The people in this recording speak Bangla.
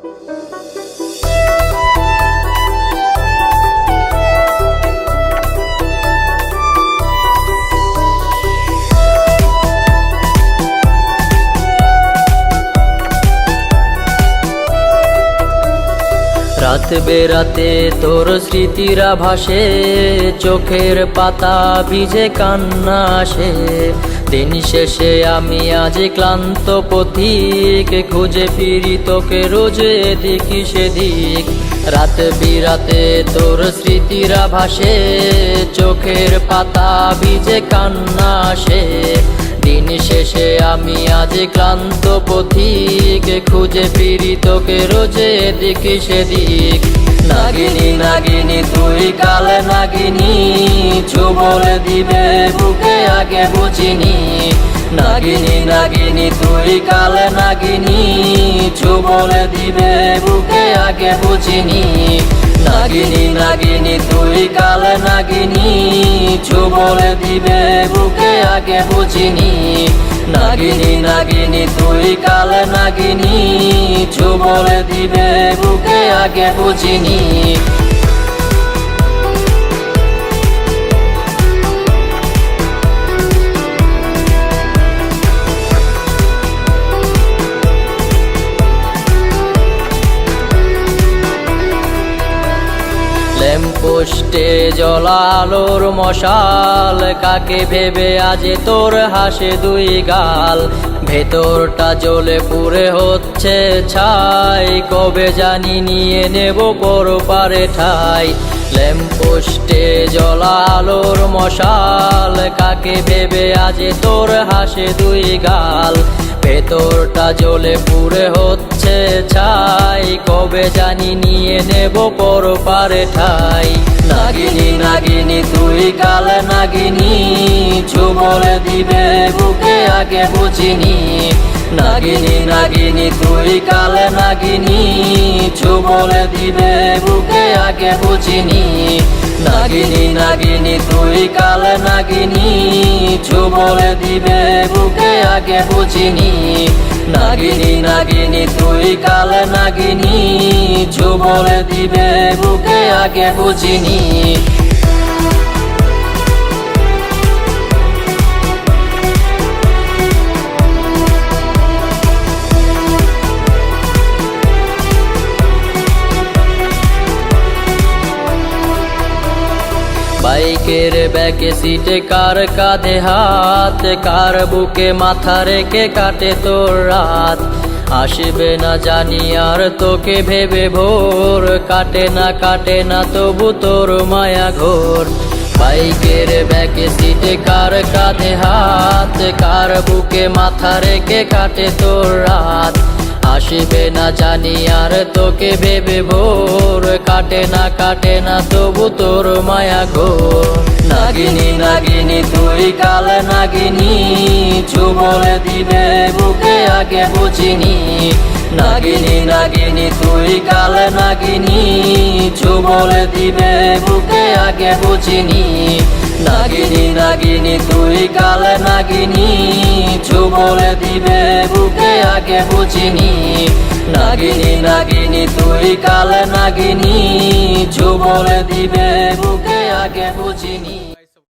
রাত বেরাতে তোর স্মৃতিরা ভাসে, চোখের পাতা ভিজে কান্না আসে। দিন শেষে আমি আজ ক্লান্ত পথিক, খুঁজে ফিরি তোকে রোজ এদিক সেদিক। রাত বিরাতে তোর স্মৃতিরা ভাসে, চোখের পাতা ভিজে কান্না আসে। দিন শেষে আমি আজ ক্লান্ত পথিক, খুঁজে ফিরি তোকে রোজে এদিক সেদিক। নাগিনী নাগিনী তুই কাল নাগিনী, ছোবল দিবে বুকে আগে বুঝিনি। নাগিনী নাগিনী তুই কাল নাগিনী, ছোবল দিবে বুকে আগে বুঝিনি। নাগিনী নাগিনী তুই কাল নাগিনী, ছোবল দিবে বুকে আগে বুঝিনি। নাগিনী নাগিনী তুই কাল নাগিনী, ছোবল দিবে বুকে আগে বুঝিনি। ল্যাম্পপোস্টে জ্বলা আলোর মশাল, কাকে ভেবে আজ তোর হাসে দুই গাল। ভেতরটা জ্বলে পুড়ে হচ্ছে ছাই, কবে জানি নিয়ে নেব পরপারে ঠাই। ল্যাম্পপোস্টে জ্বলা আলোর মশাল, কাকে ভেবে আজ তোর হাসে দুই গাল। ভেতরটা জ্বলে পুড়ে হচ্ছে ছাই, কবে জানি নিয়ে নেব পরপারে ঠাই। নাগিনী নাগিনী তুই কাল নাগিনী, ছোবল দিবে বুকে আগে বুঝিনি। নাগিনী নাগিনী তুই কাল নাগিনী, ছোবল দিবে বুকে আগে বুঝিনি। নাগিনী নাগিনী তুই কাল নাগিনী, ছোবল দিবে বুকে আগে বুঝিনি। নাগিনী নাগিনী তুই কাল নাগিনী, ছোবল দিবে বুকে আগে বুঝিনি। বাইকের ব্যাকে সিটে কার কাঁধে হাত, কার বুকে মাথা রেখে কাটে তোর রাত। আসবে না জানি আর তোকে ভেবে ভোর, কাটে না তবু তোর মায়া ঘোর। বাইকের ব্যাকে সিটে কার কাঁধে হাত, কার বুকে মাথা রেখে কাটে তোর রাত। আসবে না জানি আর তোকে ভেবে ভোর, কাটে না তবু তোর মায়া ঘোর। নাগিনী নাগিনী তুই কাল নাগিনী, ছোবল দিবে বুকে আগে বুঝিনি। নাগিনী নাগিনী তুই কাল নাগিনী, ছোবল দিবে বুকে আগে বুঝিনি। নাগিনী নাগিনী তুই কাল নাগিনী, ছোবল দিবে বুকে আগে বুঝিনি। নাগিনী নাগিনী তুই কাল নাগিনী, ছোবল দিবে বুকে আগে বুঝিনি।